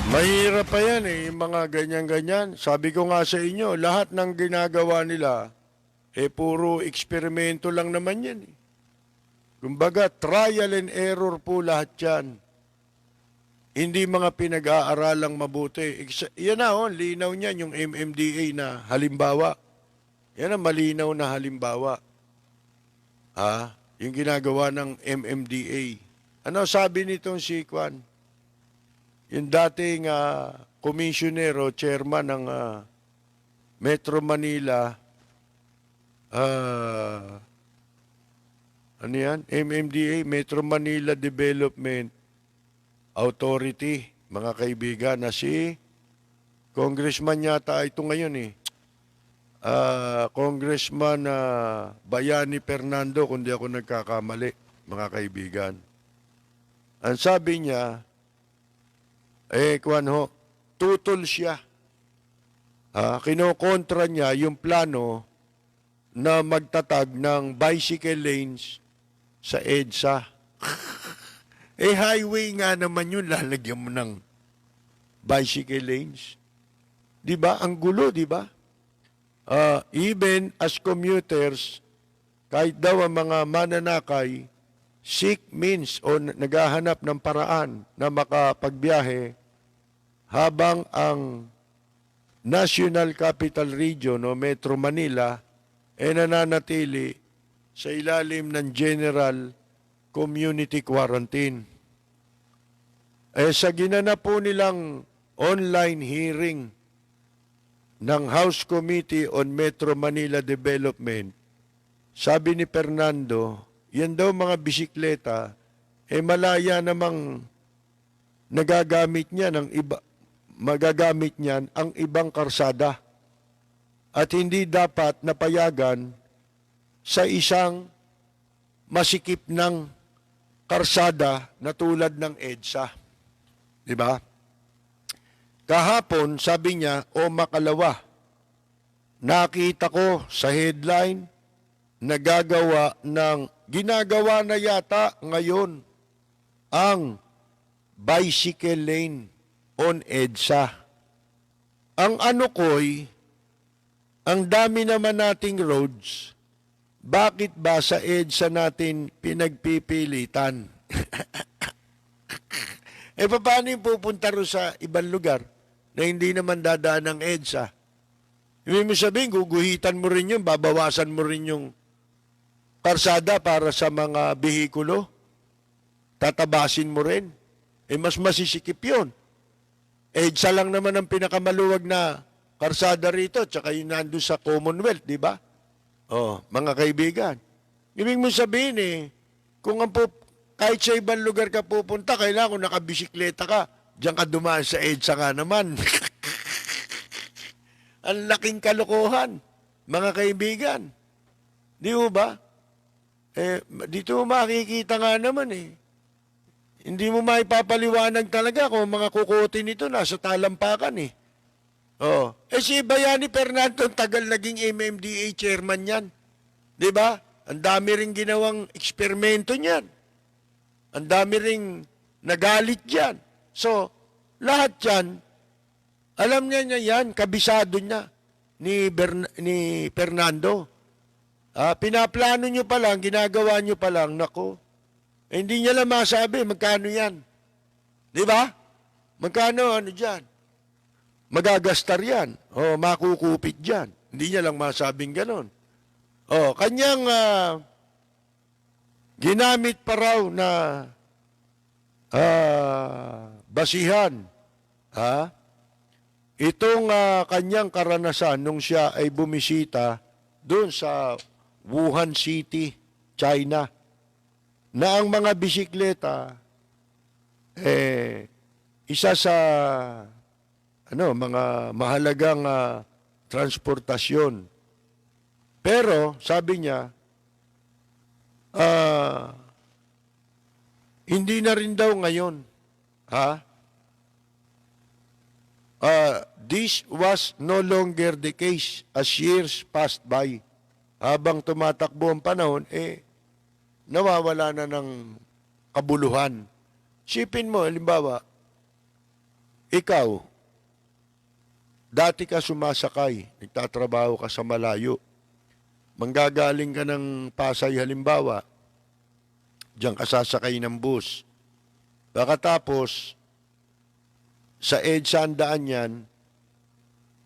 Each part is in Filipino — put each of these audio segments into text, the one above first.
Mahirap pa yan eh, yung mga ganyan-ganyan. Sabi ko nga sa inyo, lahat ng ginagawa nila, puro eksperimento lang naman yan eh. Kumbaga, trial and error po lahat yan. Hindi mga pinag-aaralang mabuti. Yan na linaw niyan yung MMDA na halimbawa. Yan ang malinaw na halimbawa. Yung ginagawa ng MMDA. Ano sabi nitong si Kwan? Yung dating commissioner o chairman ng Metro Manila, ano yan? MMDA, Metro Manila Development Authority, mga kaibigan, na si Congressman yata ito ngayon eh. Congressman Bayani Fernando, kung di ako nagkakamali, mga kaibigan. Ang sabi niya, tutol siya. Kinokontra niya yung plano na magtatag ng bicycle lanes sa EDSA. Highway nga naman yun, lalagyan mo ng bicycle lanes. Di ba? Ang gulo, di ba? Even as commuters, kahit daw ang mga mananakay, seek means o naghahanap ng paraan na makapagbiyahe habang ang National Capital Region o Metro Manila ay nananatili sa ilalim ng General Community Quarantine. Sa ginanap po nilang online hearing ng House Committee on Metro Manila Development, sabi ni Fernando, yan daw mga bisikleta, malaya namang magagamit niyan ang ibang karsada at hindi dapat napayagan sa isang masikip ng karsada na tulad ng EDSA. Di ba? Kahapon, sabi niya, makalawa, nakita ko sa headline na ginagawa na yata ngayon ang bicycle lane on EDSA. Ang ang dami naman nating roads, bakit ba sa EDSA natin pinagpipilitan? Paano yung pupunta ro sa ibang lugar na hindi naman dadaan ng EDSA? Ibig mo sabihin, guguhitan mo rin yun, babawasan mo rin yung karsada para sa mga behikulo. Tatabasin mo rin. Mas masisikip yun. EDSA lang naman ang pinakamaluwag na karsada rito, tsaka yun nandun sa Commonwealth, di ba? Mga kaibigan. Ibig mo sabihin kung kahit sa ibang lugar ka pupunta, kailangan kung nakabisikleta ka, diyan ka dumaan sa EDSA ka naman. Ang laking kalokohan, mga kaibigan. Di ba? Dito makikita nga naman Hindi mo maipapaliwanag talaga kung mga kukutin nito nasa talampakan si Bayani Fernando, tagal naging MMDA chairman yan. Di ba? Ang dami rin ginawang eksperimento niyan. Ang dami ring nagalit dyan. So, lahat yan, alam niya yan, kabisado niya ni Fernando. Pinaplano nyo pa lang, ginagawa nyo pa lang, nako. Hindi niya lang masabi, magkano yan. Di ba? Magkano, dyan? Magagastar yan. Makukupit dyan. Hindi niya lang masabing ganon. Kanyang ginamit pa raw na basihan. Itong kanyang karanasan nung siya ay bumisita doon sa Wuhan City, China, na ang mga bisikleta isa sa mga mahalagang transportasyon. Pero sabi niya, hindi na rin daw ngayon. This was no longer the case as years passed by. Habang tumatakbo ang panahon, nawawala na ng kabuluhan. Sipin mo, halimbawa, ikaw, dati ka sumasakay, nagtatrabaho ka sa malayo, manggagaling ka ng Pasay halimbawa, diyan ka sasakay ng bus. Pagkatapos, sa EDSA ang daan yan,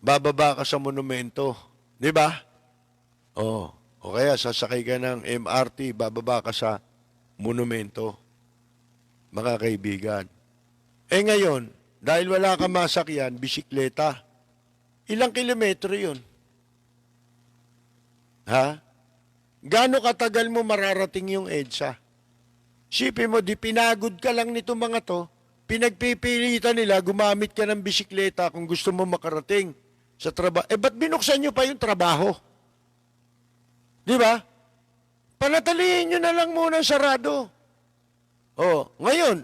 bababa ka sa monumento. Di ba? O kaya sasakay ka ng MRT, bababa ka sa monumento. Mga kaibigan. Ngayon, dahil wala ka masakyan, bisikleta. Ilang kilometro yun? Ha? Gaano katagal mo mararating yung EDSA? Sipin mo, di pinagod ka lang nito mga to, pinagpipilitan nila, gumamit ka ng bisikleta kung gusto mo makarating sa trabaho. Ba't binuksan nyo pa yung trabaho? Di ba? Panatilihin nyo na lang muna sarado. Ngayon,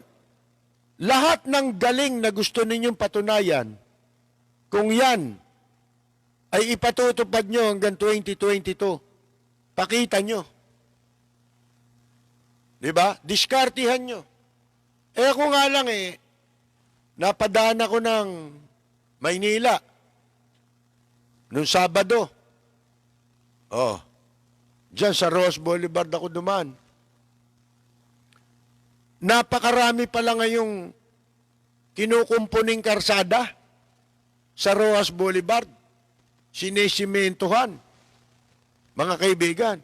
lahat ng galing na gusto ninyong patunayan, kung yan ay ipatutupad nyo hanggang 2022, pakita nyo. Diba? Diskartihan nyo. Ako nga lang napadaan ako ng Maynila noong Sabado. Diyan sa Ross Boulevard ako dumaan. Napakarami pala ngayong kinukumpuning karsada sa Roas Boulevard. Sinesimentohan. Mga kaibigan.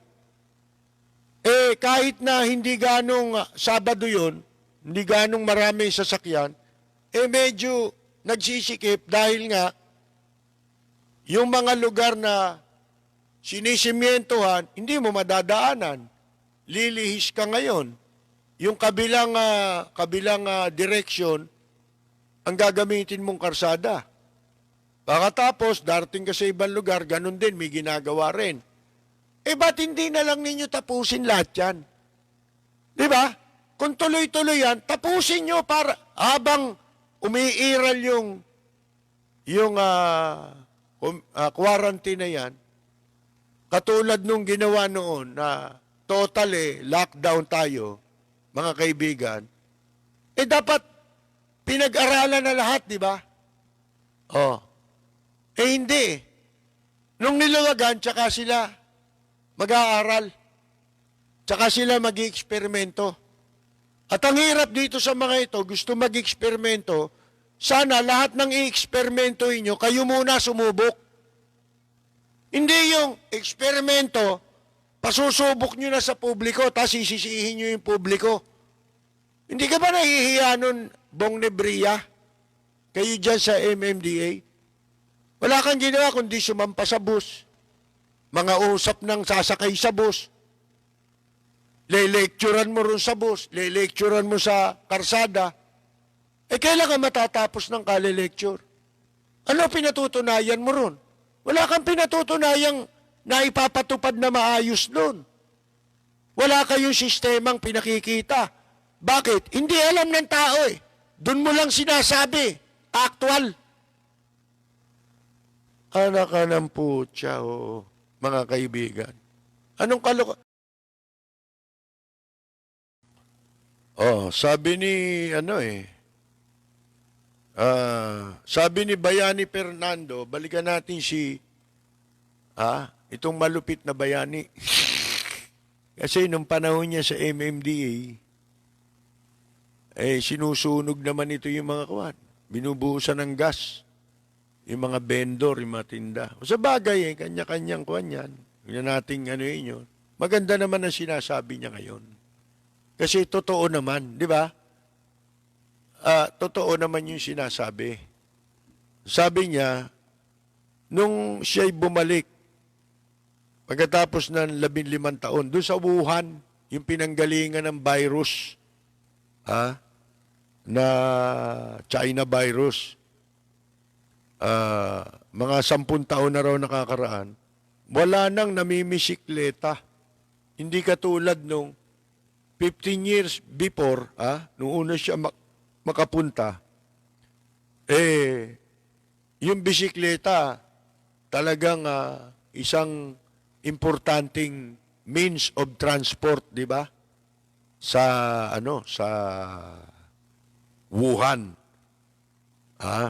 Kahit na hindi ganong Sabado yun, hindi ganong maraming sasakyan, medyo nagsisikip dahil nga yung mga lugar na sinisimentohan, hindi mo madadaanan. Lilihis ka ngayon. Yung kabilang direksyon, ang gagamitin mong karsada. Pagkatapos, darating ka sa ibang lugar, ganun din, may ginagawa rin. Ba't hindi na lang ninyo tapusin lahat yan? Di ba? Kung tuloy-tuloy yan, tapusin nyo para habang umiiral yung quarantine na yan, katulad nung ginawa noon na totally lockdown tayo, mga kaibigan, dapat pinag-aralan na lahat, di ba? Hindi. Nung nilawagan, tsaka sila mag-aaral. Tsaka sila mag-i-eksperimento. At ang hirap dito sa mga ito, gusto mag-eksperimento, sana lahat ng i-eksperimento inyo, kayo muna sumubok. Hindi yung eksperimento, pasusubok nyo na sa publiko, tapos sisisihin nyo yung publiko. Hindi ka ba nahihiya nun, Bong Nebria? Kayo dyan sa MMDA? Wala kang ginawa kundi sumampa sa bus. Mga usap ng sasakay sa bus. Le-lecturean mo rin sa bus. Le-lecturean mo sa karsada. Kailan ka matatapos ng kale-lecture? Ano pinatutunayan mo ron? Wala kang pinatutunayang na ipapatupad na maayos doon. Wala kayong sistemang pinakikita. Bakit? Hindi alam ng tao Doon mo lang sinasabi. Actual. Anak ka ng putya, mga kaibigan. Anong sabi ni, sabi ni Bayani Fernando, balikan natin itong malupit na bayani. Kasi nung panahon niya sa MMDA, sinusunog naman ito yung mga kuwan. Binubuhusan ng gas. Yung mga vendor, yung mga tinda. Sa bagay, kanya-kanyang kuwan yan. Yung nating yun. Maganda naman ang sinasabi niya ngayon. Kasi totoo naman, di ba? Totoo naman yung sinasabi. Sabi niya, nung siya'y bumalik, pagkatapos ng 15 taon, doon sa Wuhan, yung pinanggalingan ng virus, na China virus, mga 10 taon na raw nakakaraan, wala nang namimisikleta. Hindi katulad nung 15 years before, nung una siya makapunta, yung bisikleta talagang isang importanteng means of transport, di ba? Sa Wuhan. Ha?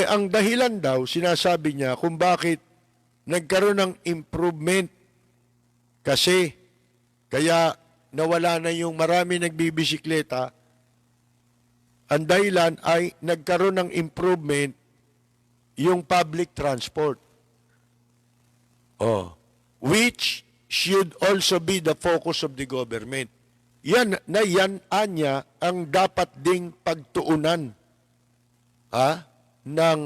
Ang dahilan daw, sinasabi niya kung bakit nagkaroon ng improvement kasi kaya nawala na yung marami nagbibisikleta. Ang dahilan ay nagkaroon ng improvement yung public transport. Which should also be the focus of the government. Yan anya ang dapat ding pagtuunan ng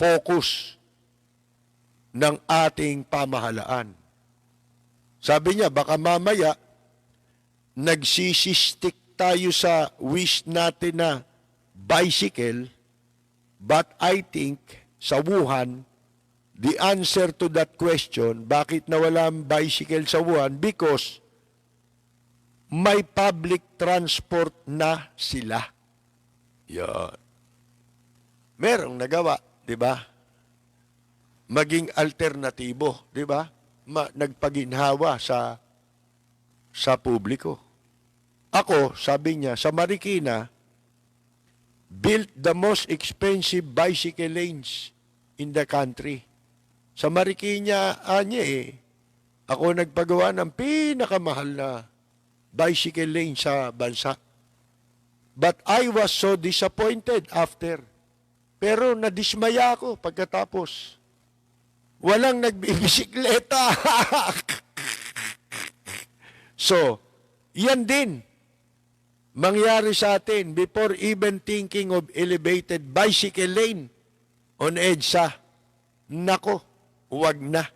focus ng ating pamahalaan. Sabi niya, baka mamaya nagsisistik tayo sa wish natin na bicycle, but I think sa Wuhan, the answer to that question, bakit nawala ang bicycle sa Wuhan? Because may public transport na sila. Yan. Merong nagawa, di ba? Maging alternatibo, di ba? Nagpaginhawa sa publiko. Ako, sabi niya, sa Marikina, built the most expensive bicycle lanes in the country. Sa Marikina, ako nagpagawa ng pinakamahal na bicycle lane sa bansa. But I was so disappointed after. Pero nadismaya ako pagkatapos. Walang nagbibisikleta. So, yan din mangyari sa atin before even thinking of elevated bicycle lane on EDSA. Nako, huwag na.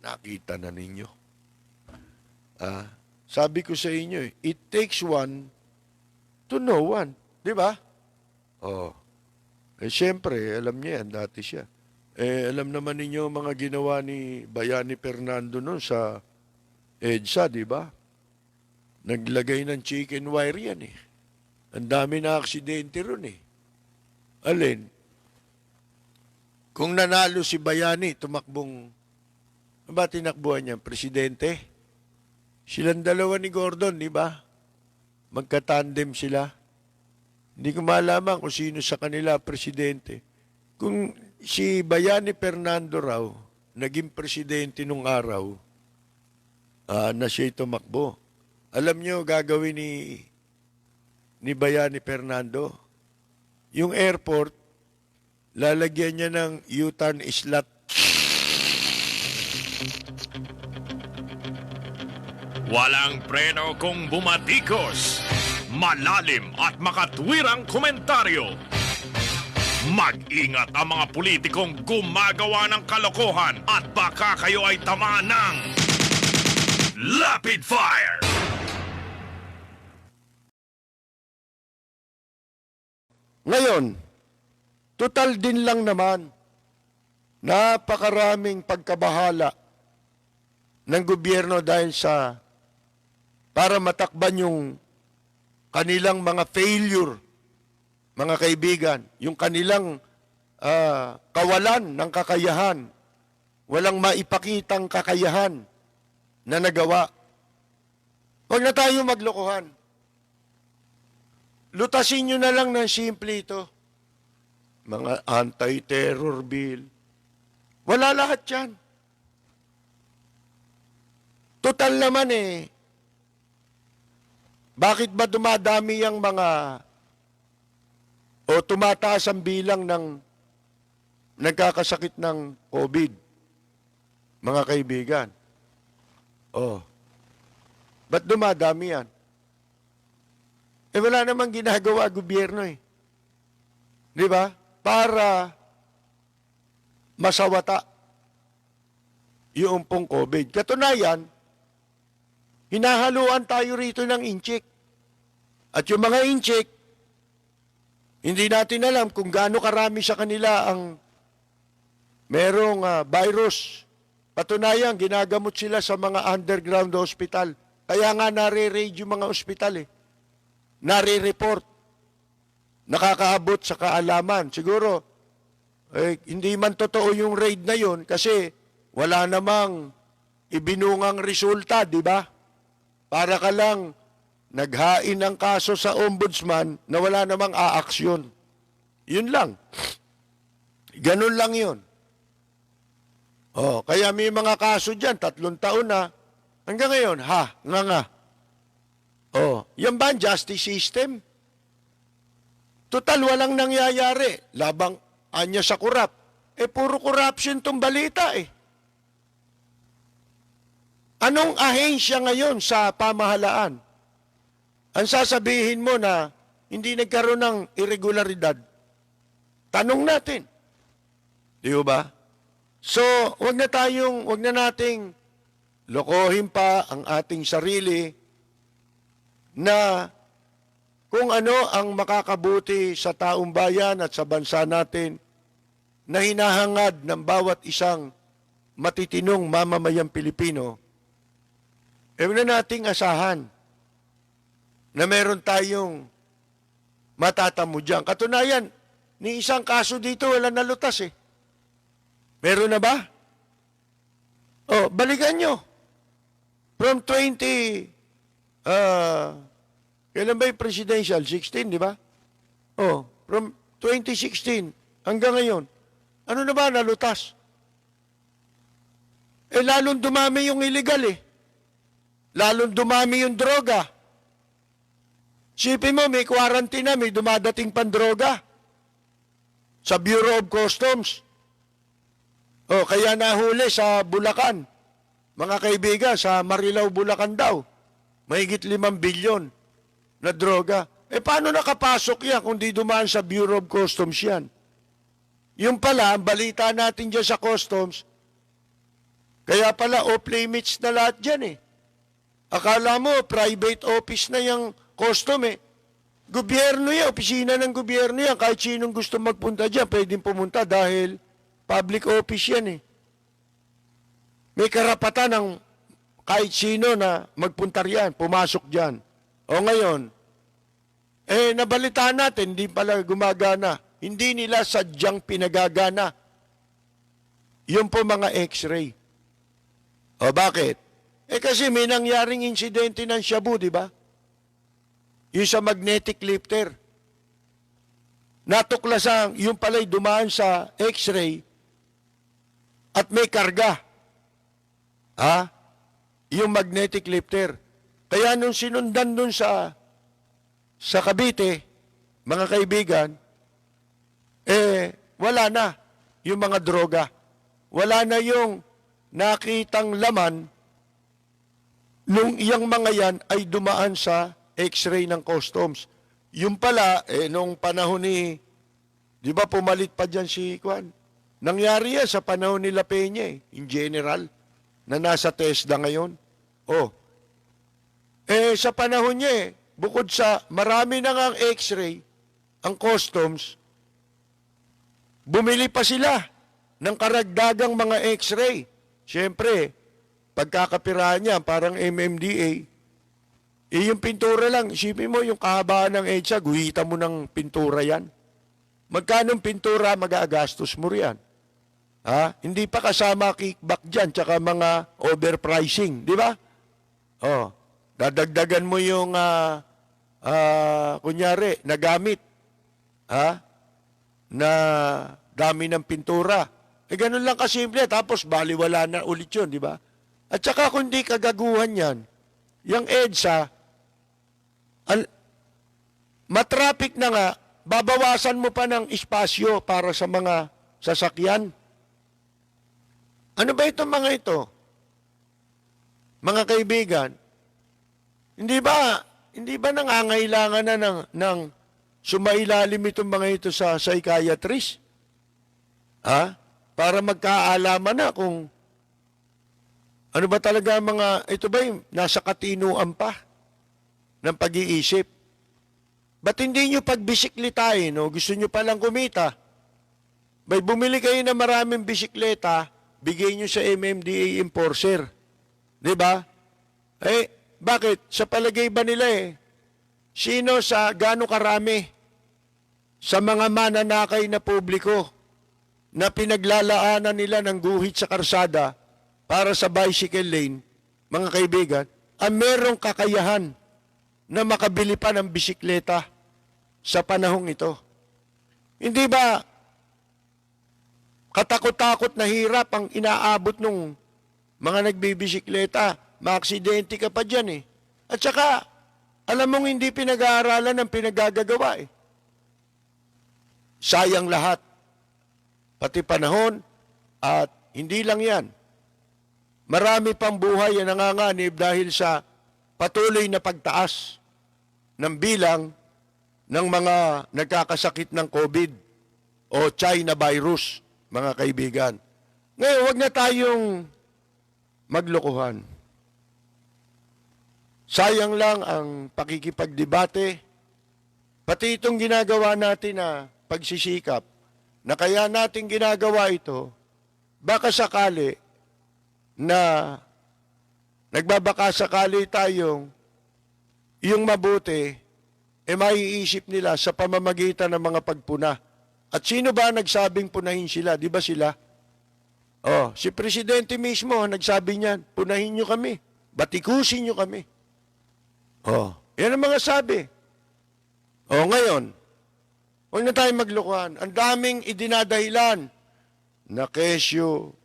Nakita na ninyo. Sabi ko sa inyo, it takes one to know one. Di ba? Siyempre, alam niya yan, dati siya. Alam naman ninyo mga ginawa ni Bayani Fernando noon sa EDSA, di ba? Naglagay ng chicken wire yan eh. Ang dami na aksidente ron eh. Alin? Kung nanalo si Bayani, tumakbong, ba tinakbuhan niya? Presidente? Silang dalawa ni Gordon, di ba? Magkatandem sila. Hindi ko malaman kung sino sa kanila presidente. Kung si Bayani Fernando raw, naging presidente nung araw, na siya tumakbo. Alam nyo, gagawin ni Bayani Fernando, yung airport, lalagyan niya ng U-turn slot. Walang preno kung bumatikos. Malalim at makatwirang komentaryo. Mag-ingat ang mga politikong gumagawa ng kalokohan at baka kayo ay tamaan ng Rapid Fire! Ngayon, total din lang naman, napakaraming pagkabahala ng gobyerno dahil sa para matakban yung kanilang mga failure, mga kaibigan, yung kanilang kawalan ng kakayahan, walang maipakitang kakayahan na nagawa. Huwag na tayo maglokohan. Lutasin nyo na lang ng simple ito. Mga anti-terror bill. Wala lahat yan. Total naman eh. Bakit ba dumadami ang mga o tumataas ang bilang ng nagkakasakit ng COVID? Mga kaibigan. Ba't dumadami yan? Wala namang ginagawa gobyerno eh. Di ba? Para masawata yung pong COVID. Katunayan, hinahaluan tayo rito ng inchik. At yung mga inchik, hindi natin alam kung gaano karami sa kanila ang merong virus. Patunayan, ginagamot sila sa mga underground hospital. Kaya nga nare-raid yung mga ospital eh. Nare-report. Nakakaabot sa kaalaman. Siguro, hindi man totoo yung raid na yun kasi wala namang ibinungang resulta, di ba? Para ka lang naghain ng kaso sa ombudsman na wala namang aaksyon. Yun lang. Ganun lang yun. Oh, kaya may mga kaso dyan, 3 taon na. Hanggang ngayon, nga. Oh, yan ba ang justice system? Total, walang nangyayari. Labang anya sa korap. Puro corruption tong balita eh. Anong ahensya ngayon sa pamahalaan? Ang sasabihin mo na hindi nagkaroon ng irregularidad. Tanong natin. Di ba? So, wag na nating lokohin pa ang ating sarili na kung ano ang makakabuti sa taong bayan at sa bansa natin na hinahangad ng bawat isang matitinong mamamayang Pilipino, huwag na nating asahan na meron tayong matatamo dyan. Katunayan, ni isang kaso dito wala nalutas eh. Meron na ba? Oh, balikan nyo. From kailan ba yung presidential? 16, di ba? Oh, from 2016 hanggang ngayon. Ano na ba nalutas? Lalong dumami yung illegal eh. Lalong dumami yung droga. Sipin mo, may quarantine na, may dumadating pang droga sa Bureau of Customs. O, kaya nahuli sa Bulacan. Mga kaibigan, sa Marilao, Bulacan daw. Mahigit 5 bilyon na droga. Paano nakapasok yan kung di dumaan sa Bureau of Customs yan? Yung pala, ang balita natin dyan sa Customs, kaya pala off-limits na lahat dyan eh. Akala mo, private office na yung custom eh. Gobyerno yan, opisina ng gobyerno yan. Kahit sinong gusto magpunta dyan, pwedeng pumunta dahil public office yan eh. May karapatan ng kahit sino na magpunta riyan, pumasok dyan. O ngayon, nabalitaan natin, hindi pala gumagana. Hindi nila sadyang pinagagana. Yun po mga x-ray. O bakit? Kasi may nangyaring insidente ng Shabu, di ba? Yung sa magnetic lifter. Natuklasan, yung pala'y dumaan sa x-ray at may karga. Yung magnetic lifter. Kaya nung sinundan dun sa Cavite, mga kaibigan, wala na yung mga droga. Wala na yung nakitang laman nung iyang mga yan ay dumaan sa x-ray ng customs. Yung pala, nung panahon ni, di ba pumalit pa dyan si Kwan? Nangyari yan sa panahon ni La Peña in general, na nasa TESDA ngayon. Sa panahon niya bukod sa marami na nga ang x-ray, ang customs, bumili pa sila ng karagdagang mga x-ray. Siyempre, pagkakapirahan niya, parang MMDA, yung pintura lang, isipin mo yung kahabaan ng EDSA, guhitan mo ng pintura yan. Magkano pintura, mag-agastos mo riyan? Hindi pa kasama kickback dyan, tsaka mga overpricing, di ba? Dadagdagan mo yung, kunyari, nagamit, na dami ng pintura. Ganun lang kasimple, tapos baliwala na ulit yun, di ba? At saka kung di kagaguhan yan, yung EDSA, matraffic na nga, babawasan mo pa ng espasyo para sa mga sasakyan. Ano ba itong mga ito? Mga kaibigan, hindi ba nangangailangan na ng sumailalim itong mga ito sa psychiatrist? Para magkaalaman na kung ano ba talaga mga, ito ba yung nasa katinuan pa ng pag-iisip? Ba't hindi nyo pagbisiklitahin, no? Gusto nyo palang kumita? Bay, bumili kayo ng maraming bisikleta, bigay nyo sa MMDA enforcer. Di ba? Bakit? Sa palagay ba nila sino sa gaano karami sa mga mananakay na publiko na pinaglalaanan nila ng guhit sa karsada para sa bicycle lane, mga kaibigan, ang merong kakayahan na makabili pa ng bisikleta sa panahong ito. Hindi ba katakot-takot na hirap ang inaabot ng mga nagbibisikleta? Maaksidente ka pa dyan eh. At saka, alam mong hindi pinag-aaralan ng pinagagagawa eh. Sayang lahat. Pati panahon at hindi lang yan. Marami pang buhay ang nanganganib dahil sa patuloy na pagtaas ng bilang ng mga nagkakasakit ng COVID o China virus, mga kaibigan. Ngayon, huwag na tayong maglokohan. Sayang lang ang pakikipagdebate, pati itong ginagawa natin na pagsisikap, na kaya natin ginagawa ito, baka sakali na nagbabaka sakali tayong yung mabuti, maiisip nila sa pamamagitan ng mga pagpuna. At sino ba nagsabing punahin sila? Di ba sila? Oh, si Presidente mismo nagsabi niyan, punahin nyo kami, batikusin nyo kami. Oh, yan ang mga sabi. Oh, ngayon, huwag na tayo maglokohan. Ang daming idinadahilan na kesyo,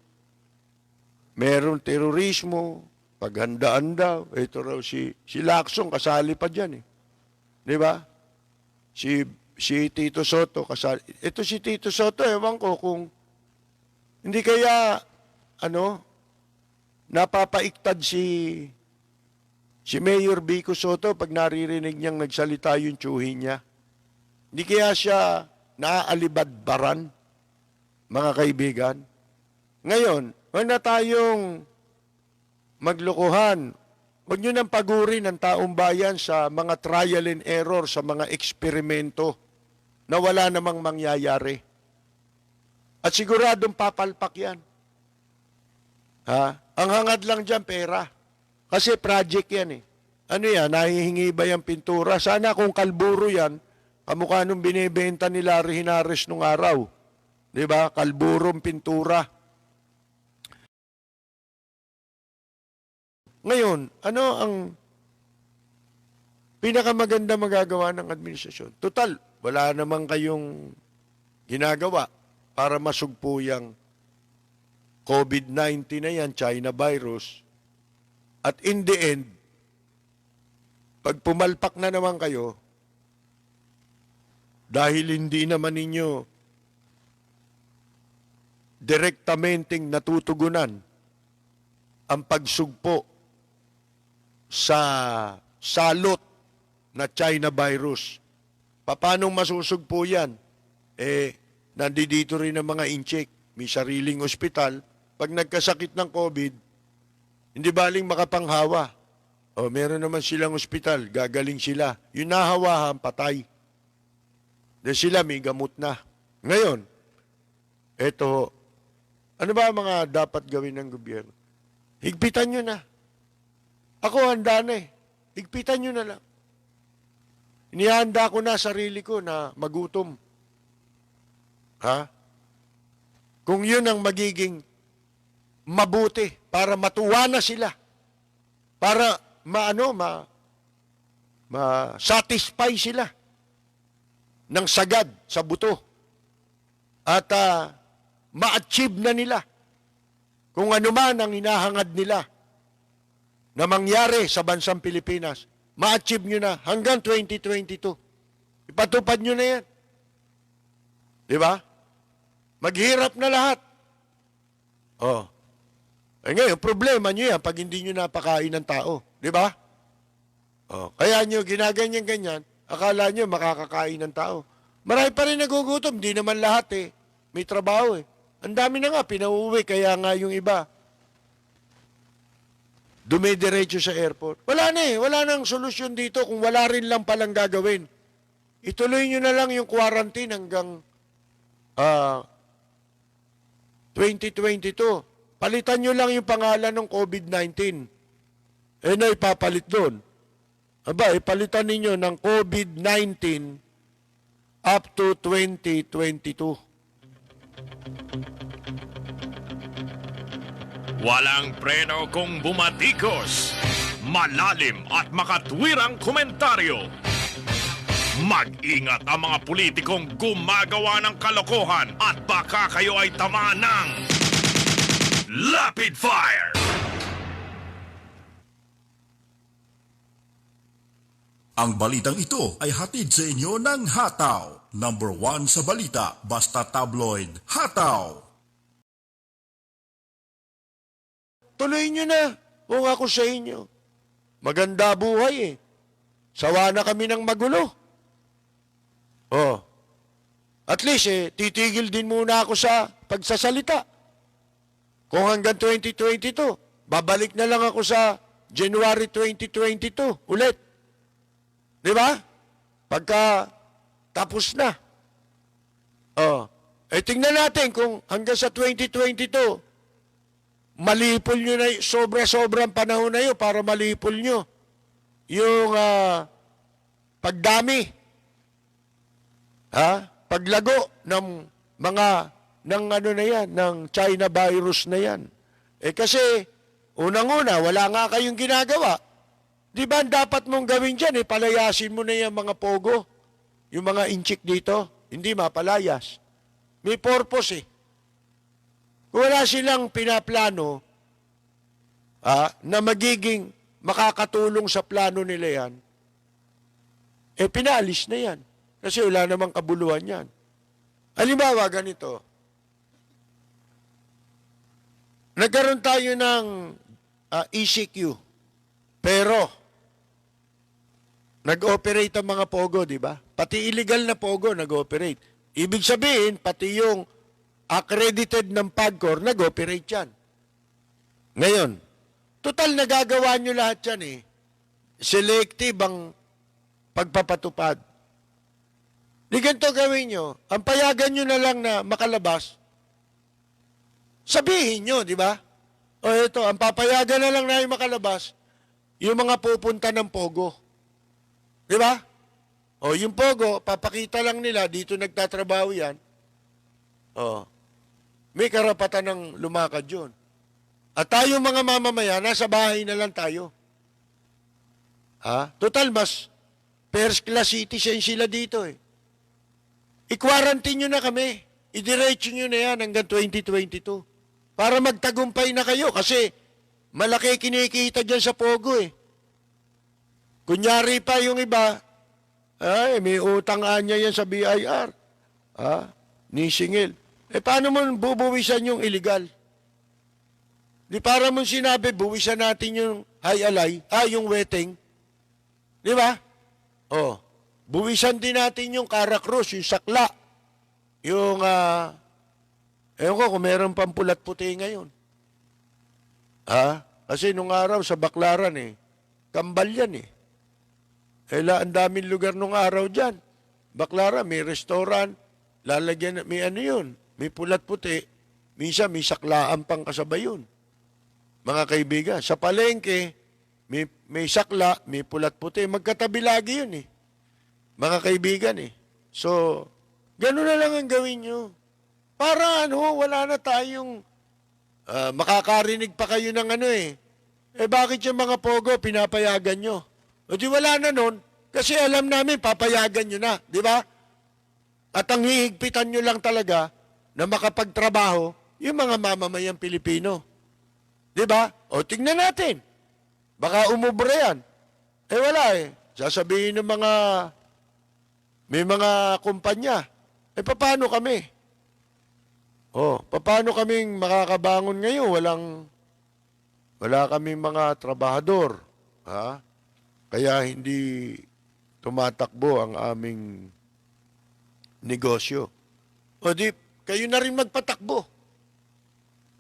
meron terorismo, paghandaan daw. Ito raw si Lacson, kasali pa dyan eh. Di ba? Si Tito Soto, kasali. Ito si Tito Soto, ewan ko kung hindi kaya, napapaiktad si Mayor Vico Soto pag naririnig niyang nagsalita yung tsuhin niya. Hindi kaya siya naaalibadbaran, mga kaibigan. Ngayon, huwag na tayong maglokohan. Huwag nyo nang pagurin ang taong bayan sa mga trial and error, sa mga eksperimento na wala namang mangyayari. At siguradong papalpak yan. Ha? Ang hangad lang dyan, pera. Kasi project yan eh. Ano yan? Nahihingi ba yung pintura? Sana kung kalburo yan, kamukha nung binibenta ni Larry Hinares nung araw. Diba? Kalburong pintura. Ngayon, ano ang pinakamaganda magagawa ng administrasyon? Total, wala naman kayong ginagawa para masugpo yung COVID-19 na yan, China virus. At in the end, pag pumalpak na naman kayo, dahil hindi naman ninyo direktamenteng natutugunan ang pagsugpo sa salot na China virus. Paano masusugpo yan? Nandito rin ang mga incheck, may sariling ospital. Pag nagkasakit ng COVID, hindi baling makapanghawa. O meron naman silang ospital, gagaling sila. Yung nahawahan, patay. Dahil sila may gamot na. Ngayon, eto, ano ba ang mga dapat gawin ng gobyerno? Higpitan nyo na. Ako handa na eh. Higpitan nyo na lang. Inihanda ko na sarili ko na magutom. Ha? Kung yun ang magiging mabuti para matuwa na sila. Para ma-satisfy sila ng sagad sa buto. At ma-achieve na nila kung ano man ang hinahangad nila na mangyari sa bansang Pilipinas. Ma-achieve nyo na hanggang 2022. Ipatupad nyo na yan. Di ba? Maghirap na lahat. Oh. Ngayon, problema nyo yan pag hindi nyo napakain ng tao. Di ba? Oh. Kaya nyo ginaganyan-ganyan, akala nyo makakakain ng tao. Marami pa rin nagugutom. Di naman lahat eh. May trabaho eh. Ang dami na nga, pinauwi. Kaya nga yung iba, dumidiretso sa airport. Wala na eh. Wala nang solusyon dito kung wala rin lang palang gagawin. Ituloy nyo na lang yung quarantine hanggang 2022. Palitan nyo lang yung pangalan ng COVID-19. Na ipapalit doon. Aba, ipalitan ninyo ng COVID-19 up to 2022. Walang preno kung bumatikos. malalim at makatwirang komentaryo. Mag-ingat ang mga politikong gumagawa ng kalokohan at baka kayo ay tamaan ng Lapid Fire! Ang balitang ito ay hatid sa inyo ng Hataw. Number 1 sa balita, basta tabloid, Hataw. Tuloy nyo na kung ako sa inyo. Maganda buhay eh. Sawa na kami ng magulo. Oh. At least titigil din muna ako sa pagsasalita. Kung hanggang 2022, babalik na lang ako sa January 2022 ulit. Di ba? Pagka tapos na. Oh. Tingnan natin kung hanggang sa 2022, malipol nyo na, sobra-sobrang panahon na yun para malipol nyo yung pagdami, paglago ng mga, ng ano na yan, ng China virus na yan. Kasi, unang-una, wala nga kayong ginagawa. Di ba, dapat mong gawin dyan, palayasin mo na yung mga pogo, yung mga inchik dito, hindi mapalayas. May purpose Kung wala silang pinaplano na magiging makakatulong sa plano nila yan, pinaalis na yan. Kasi wala namang kabuluhan yan. Halimbawa, ganito. Nagkaroon tayo ng ECQ. Pero, nag-operate ang mga pogo, di ba? Pati illegal na pogo nag-operate. Ibig sabihin, pati yung accredited ng PAGCOR, nag-operate yan. Ngayon, total nagagawa nyo lahat yan Selective ang pagpapatupad. Di ganito gawin nyo. Ang payagan nyo na lang na makalabas, sabihin nyo, di ba? O ito, ang papayagan na lang na yung makalabas, yung mga pupunta ng Pogo. Di ba? O yung Pogo, papakita lang nila, dito nagtatrabaho yan. O, may karapatan ng lumakad yun. At tayo mga mamamayan, nasa bahay na lang tayo. Total, mas first class citizen sila dito I-quarantine nyo na kami. I-diretso nyo na yan hanggang 2022. Para magtagumpay na kayo kasi malaki kinikita dyan sa Pogo Kunyari pa yung iba, may utang anya yan sa BIR. Nisingil. Paano mo bubuwisan yung illegal? Di para mo sinabi, buwisan natin yung high alay, yung wetting. Di ba? Buwisan din natin yung Caracross, yung sakla. Yung, ewan ko kung meron pang pulat puti ngayon. Kasi nung araw sa Baklaran kambal yan ang daming lugar nung araw dyan. Baklaran, may restaurant, lalagyan, may ano yun, may pulat puti, minsan may saklaan pang kasabay yun. Mga kaibigan, sa palengke, may sakla, may pulat puti, magkatabi lagi yun Mga kaibigan So, gano'n na lang ang gawin nyo. Para wala na tayong makakarinig pa kayo ng bakit yung mga Pogo pinapayagan nyo? O di wala na nun, kasi alam namin papayagan nyo na, di ba? At ang hihigpitan nyo lang talaga na makapagtrabaho yung mga mamamayang Pilipino. Di ba? O tingnan natin. Baka umubra yan. Wala Sasabihin ng may mga kumpanya, paano kami? Paano kaming makakabangon ngayon? Wala kaming mga trabahador. Kaya hindi tumatakbo ang aming negosyo. O di, kayo na rin magpatakbo.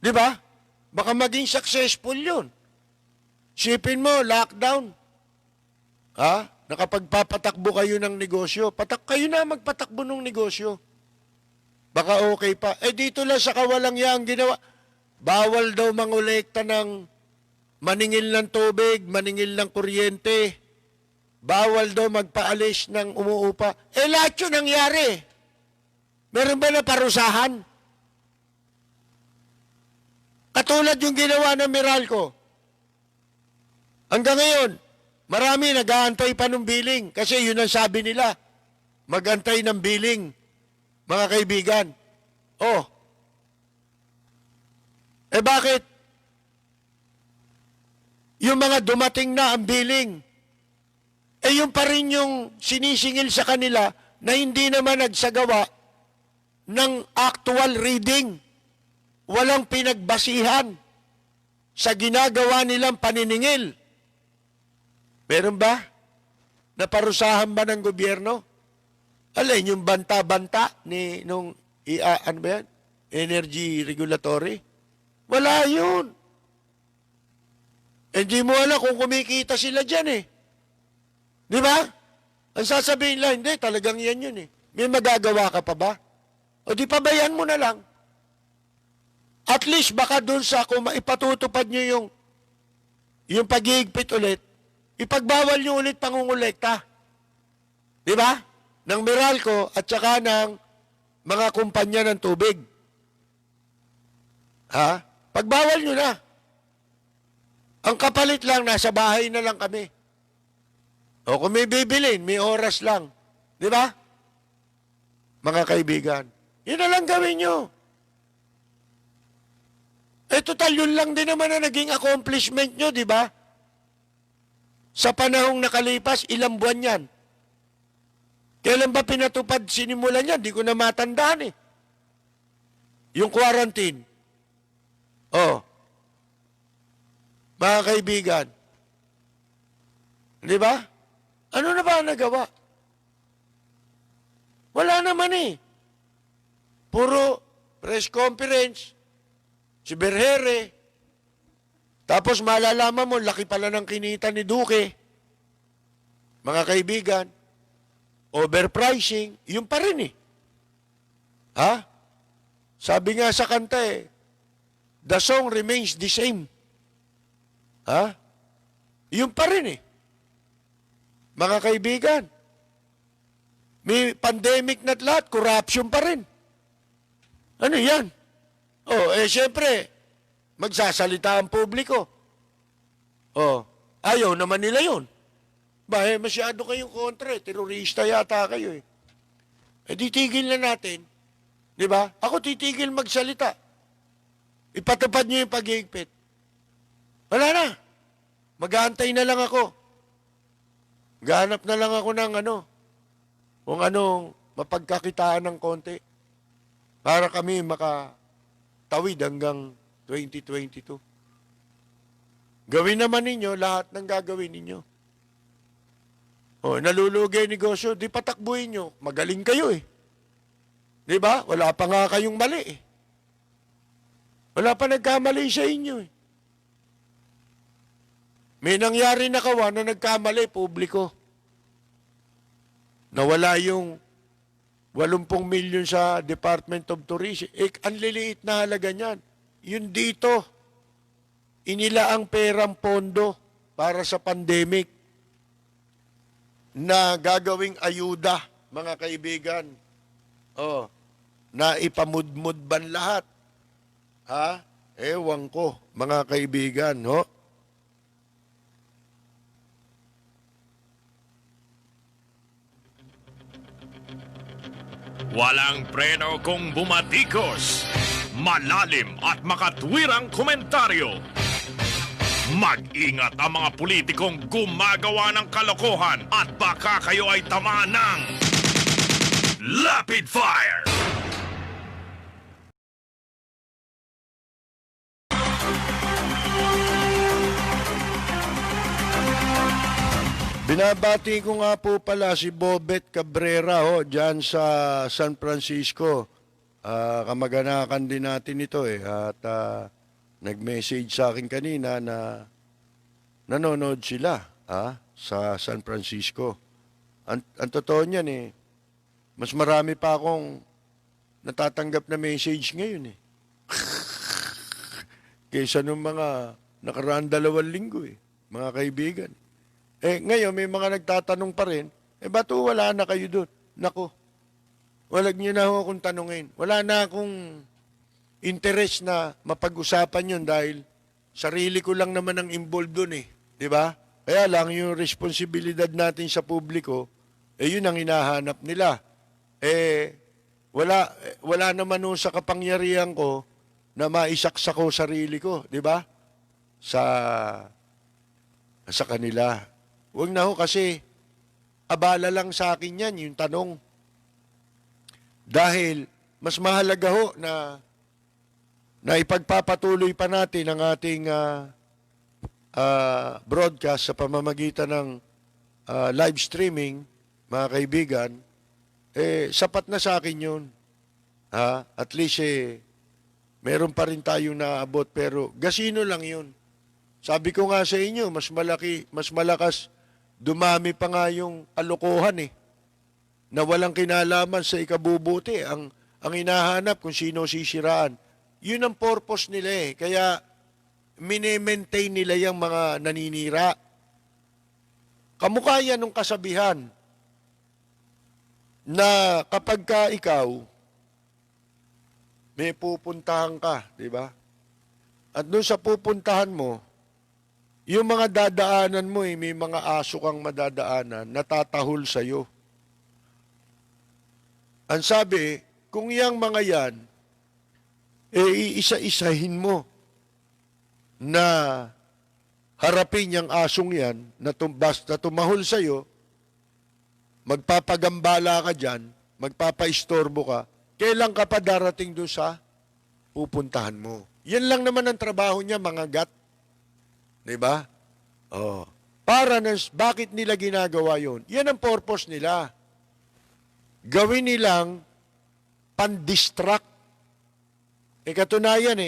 Di ba? Baka maging successful yun. Sipin mo, lockdown. Nakapagpapatakbo kayo ng negosyo. Kayo na magpatakbo ng negosyo. Baka okay pa. Dito lang sa kawalang yang ginawa. Bawal daw mangolekta ng maningil ng tubig, maningil ng kuryente. Bawal daw magpaalis ng umuupa. Lahat yun nangyari. Meron ba na parusahan? Katulad yung ginawa ng Meralco. Hanggang ngayon, marami nag-aantay pa ng billing kasi yun ang sabi nila. Mag-antay ng billing, mga kaibigan. Oh. Eh bakit? Yung mga dumating na ang billing, eh yung pa rin yung sinisingil sa kanila na hindi naman nagsagawa ng actual reading. Walang pinagbasihan sa ginagawa nilang paniningil. Meron ba? Naparusahan ba ng gobyerno? Alin, yung banta-banta ni nung ano ba yan? Energy regulatory? Wala yun. Hindi mo alam kung kumikita sila dyan eh. Di ba? Ang sasabihin lang, hindi, talagang yan yun eh. May magagawa ka pa ba? O di pabayan mo na lang. At least baka dun sa kung ipatutupad nyo yung pag-iigpit ulit, ipagbawal nyo ulit pangungulekta. Di ba? Ng Meralco at saka ng mga kumpanya ng tubig. Ha? Pagbawal nyo na. Ang kapalit lang, nasa bahay na lang kami. O kung may bibilin, may oras lang. Di ba? Mga kaibigan. Yun na lang gawin nyo. Eh, total, yun lang din naman na naging accomplishment nyo, di ba? Sa panahong nakalipas, ilang buwan yan. Kailan ba pinatupad sinimulan yan? Di ko na matandaan eh. Yung quarantine. Oh. Mga kaibigan. Di ba? Ano na ba ang nagawa? Wala naman eh. Puro press conference, si Berhere. Tapos malalaman mo, laki pala ng kinita ni Duque. Mga kaibigan. Overpricing, yun pa rin eh. Ha? Sabi nga sa kanta eh, the song remains the same. Ha? Yun pa rin eh. Mga kaibigan, may pandemic na't lahat, corruption pa rin. Ano yan? Oh, eh syempre, magsasalita ang publiko. Oh, ayaw naman nila yun. Ba, masyado kayong kontra, terorista yata kayo eh. Eh di tigil na natin. Di ba? Ako titigil magsalita. Ipatupad niyo yung pag-iigpit. Wala na. Mag-aantay na lang ako. Gahanap na lang ako ng kung anong mapagkakitaan ng konti para kami makatawid hanggang 2022. Gawin naman ninyo lahat ng gagawin ninyo. O, nalulugay negosyo, di patakbuhin nyo. Magaling kayo eh. Di ba? Wala pa nga kayong mali eh. Wala pa nagkamali sa inyo eh. May nangyari na kawan na nagkamali, publiko. Nawala yung 80 milyon sa Department of Tourism. Eh, ang liliit na halaga niyan. Yun dito, inila ang perang pondo para sa pandemic na gagawing ayuda, mga kaibigan. Oh, na ipamudmud ban lahat. Ha? Ewan ko, mga kaibigan, no? Walang preno kung bumatikos. Malalim at makatwirang komentaryo. Mag-ingat ang mga politikong gumagawa ng kalokohan at baka kayo ay tamaan ng Rapid Fire! Binabati ko nga po pala si Bobet Cabrera dyan sa San Francisco. Kamag-anakan din natin ito eh. At nag-message sa akin kanina na nanonood sila sa San Francisco. Ang totoo niyan eh, mas marami pa akong natatanggap na message ngayon eh. Kaysa nung mga nakaraan 2 linggo eh, mga kaibigan. Eh, ngayon, may mga nagtatanong pa rin, ba't wala na kayo doon? Nako, walag niyo na ako akong tanungin. Wala na akong interest na mapag-usapan yun dahil sarili ko lang naman ang involved doon eh. Di ba? Kaya lang yung responsibilidad natin sa publiko, yun ang hinahanap nila. Wala naman nun sa kapangyarihan ko na maisaksa ko sarili ko, di ba? Sa kanila. Huwag na ho kasi abala lang sa akin yan, yung tanong. Dahil mas mahalaga ho na ipagpapatuloy pa natin ang ating broadcast sa pamamagitan ng live streaming, mga kaibigan, sapat na sa akin yun. At least meron pa rin tayong naabot, pero gasino lang yun. Sabi ko nga sa inyo, mas malakas, dumami pa nga yung kalokohan na walang kinalaman sa ikabubuti. Ang hinahanap kung sino sisiraan. Yun ang purpose nila Kaya mini-maintain nila yung mga naninira. Kamukha yan ng kasabihan na kapag ka ikaw may pupuntahan ka, di ba? At doon sa pupuntahan mo, yung mga dadaanan mo may mga aso kang madadaanan, natatahol sa'yo. Ang sabi, kung yung mga yan, iisa-isahin mo na harapin yung asong yan na basta tumahol sa'yo, magpapagambala ka dyan, magpapaistorbo ka, kailan ka pa darating doon sa pupuntahan mo. Yan lang naman ang trabaho niya, mga gat. Diba? Bakit nila ginagawa yun? Yan ang purpose nila. Gawin nilang pan-distract. Katunayan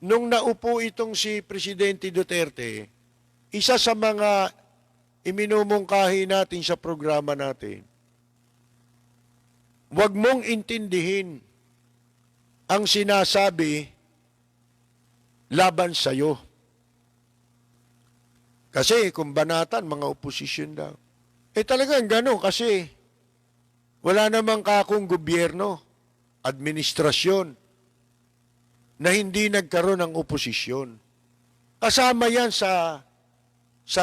nung naupo itong si Presidente Duterte, isa sa mga iminumungkahi natin sa programa natin, huwag mong intindihin ang sinasabi laban sa'yo. Kasi kung banatan, mga oposisyon daw. Talagang gano'n kasi wala namang kakong gobyerno, administrasyon, na hindi nagkaroon ng oposisyon. Kasama yan sa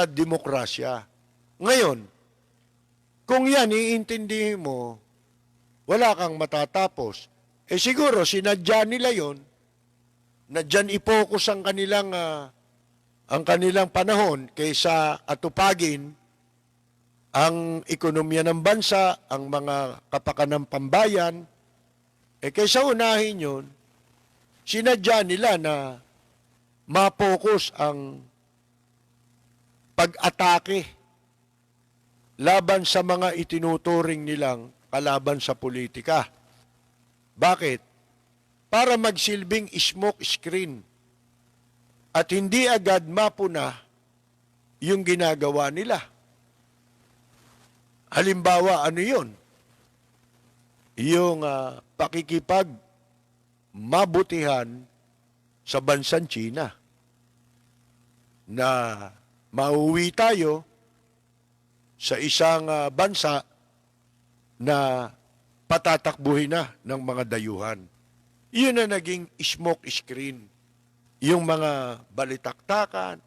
demokrasya. Ngayon, kung yan iintindihin mo, wala kang matatapos. Siguro, sinadya nila yon na dyan i-focus ang kanilang panahon kaysa atupagin ang ekonomiya ng bansa, ang mga kapakanan pambayan. Kaysa unahin yun, sinadya nila na ma-focus ang pag-atake laban sa mga itinuturing nilang kalaban sa politika. Bakit? Para magsilbing smoke screen at hindi agad mapuna yung ginagawa nila. Halimbawa, ano yun? Yung pakikipag mabutihan sa bansang China na mauwi tayo sa isang bansa na patatakbuhin na ng mga dayuhan. Yun na naging smoke screen. Yung mga balitaktakan.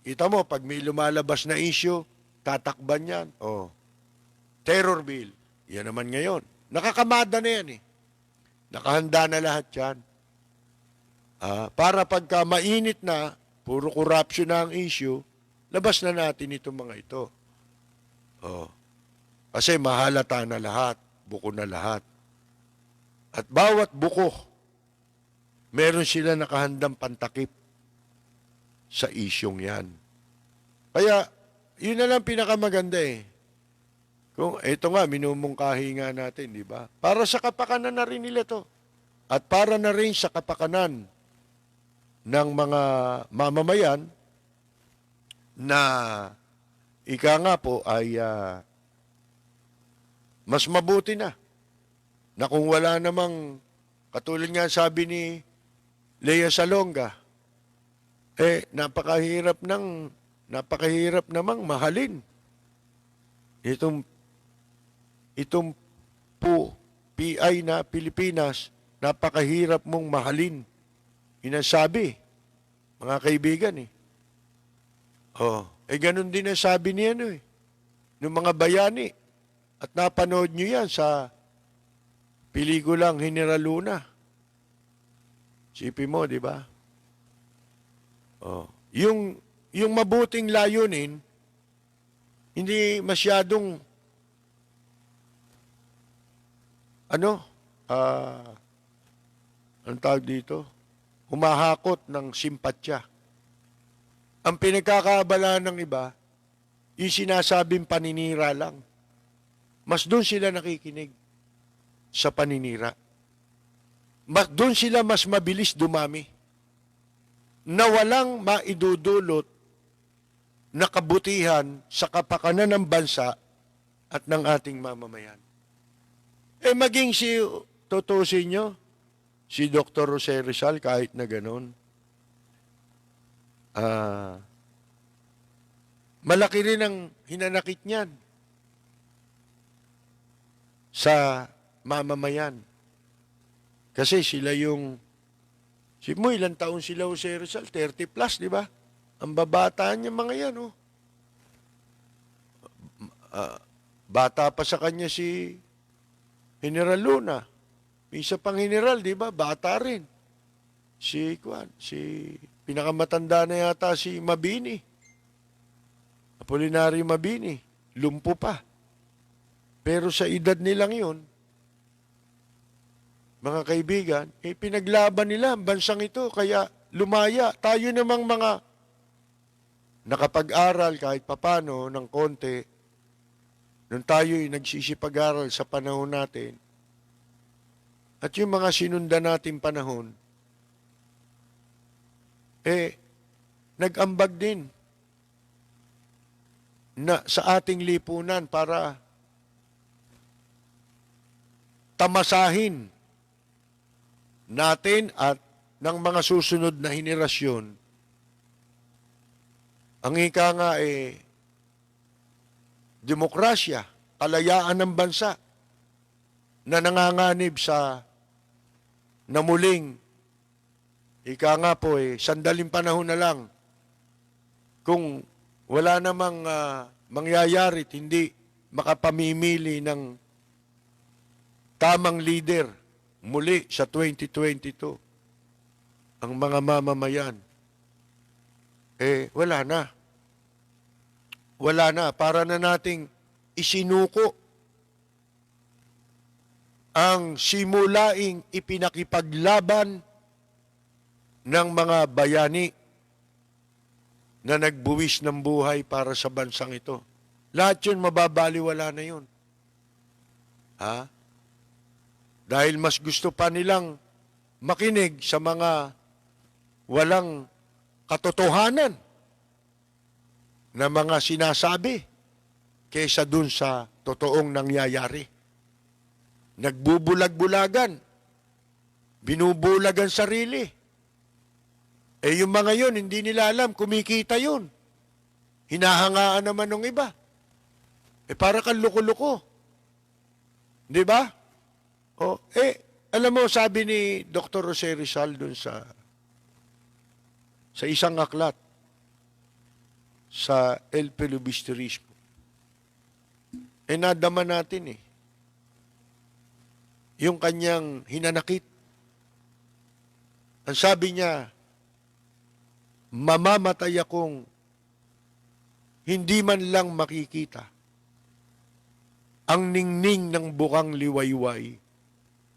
Kita mo, pag may lumalabas na issue, tatakban yan. Terror bill. Yan naman ngayon. Nakakamada na yan Nakahanda na lahat yan. Para pagka mainit na, puro corruption na ang issue, labas na natin itong mga ito. Kasi mahalata na lahat, buko na lahat. At bawat buko, meron sila nakahandang pantakip sa isyong yan. Kaya, yun na lang pinakamaganda Kung ito nga, minumungkahi nga natin, di ba? Para sa kapakanan na rin nila to. At para na rin sa kapakanan ng mga mamamayan na ika nga po ay mas mabuti na kung wala namang, katulad nga sabi ni Lea Salonga, napakahirap namang mahalin itong PI na Pilipinas, napakahirap mong mahalin. Inasabi, mga kaibigan Oh, ganun din ang sabi niya ng mga bayani. At napanood nyo yan sa pelikulang General Luna. Sipin mo, di ba? Oh, yung mabuting layunin, hindi masyadong anong tawag dito? Humahakot ng simpatya. Ang pinagkakaabala ng iba, yung sinasabing paninira lang. Mas doon sila nakikinig sa paninira. Doon sila mas mabilis dumami. Na walang maidudulot na kabutihan sa kapakanan ng bansa at ng ating mamamayan. Maging tutusin nyo, si Dr. Jose Rizal, kahit na ganun, malaki rin ang hinanakit niyan sa mamamayan. Kasi sila mo, ilang taon sila, Jose Rizal? 30 plus, di ba? Ang babata niya mga yan, bata pa sa kanya si General Luna. May isa pang general, di ba? Bata rin. Si pinakamatanda na yata si Mabini. Apolinario Mabini. Lumpo pa. Pero sa edad nilang yun, mga kaibigan, pinaglaban nila ang bansang ito, kaya lumaya. Tayo namang mga nakapag-aral kahit papano ng konti, nung tayo'y nagsisipag-aral sa panahon natin, at yung mga sinundan natin panahon, nag-ambag din na sa ating lipunan para tamasahin natin at ng mga susunod na henerasyon. Ang ika nga demokrasya, kalayaan ng bansa na nanganganib sa namuling, ika nga po sandaling panahon na lang, kung wala namang mangyayari at hindi makapamimili ng tamang leader muli sa 2022, ang mga mamamayan, wala na. Wala na. Para na nating isinuko ang simulaing ipinakipaglaban ng mga bayani na nagbuwis ng buhay para sa bansang ito. Lahat yun, mababaliwala na yun. Dahil mas gusto pa nilang makinig sa mga walang katotohanan na mga sinasabi kaysa dun sa totoong nangyayari. Nagbubulag-bulagan, binubulagan sarili. Yung mga yun, hindi nila alam, kumikita yun. Hinahangaan naman ng iba. Para kang loko-loko. Di ba? Alam mo, sabi ni Dr. Jose Rizal dun sa isang aklat sa El Filibusterismo. Nadama natin yung kanyang hinanakit. Ang sabi niya, mamamatay akong hindi man lang makikita ang ningning ng bukang liwayway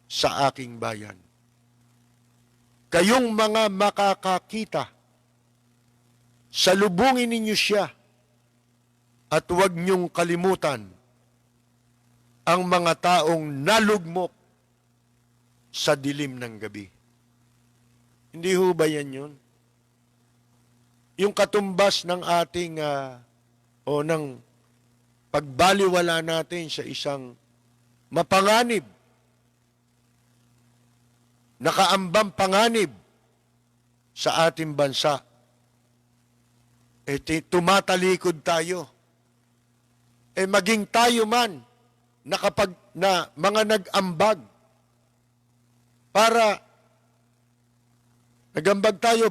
sa aking bayan. Kayong mga makakakita, salubungin ninyo siya at huwag niyong kalimutan ang mga taong nalugmok sa dilim ng gabi. Hindi ho ba yan yun? Yung katumbas ng ating ng pagbaliwala natin sa isang mapanganib, nakaambang panganib sa ating bansa. Tumatalikod tayo. Maging tayo man na mga nag-ambag para nag-ambag tayo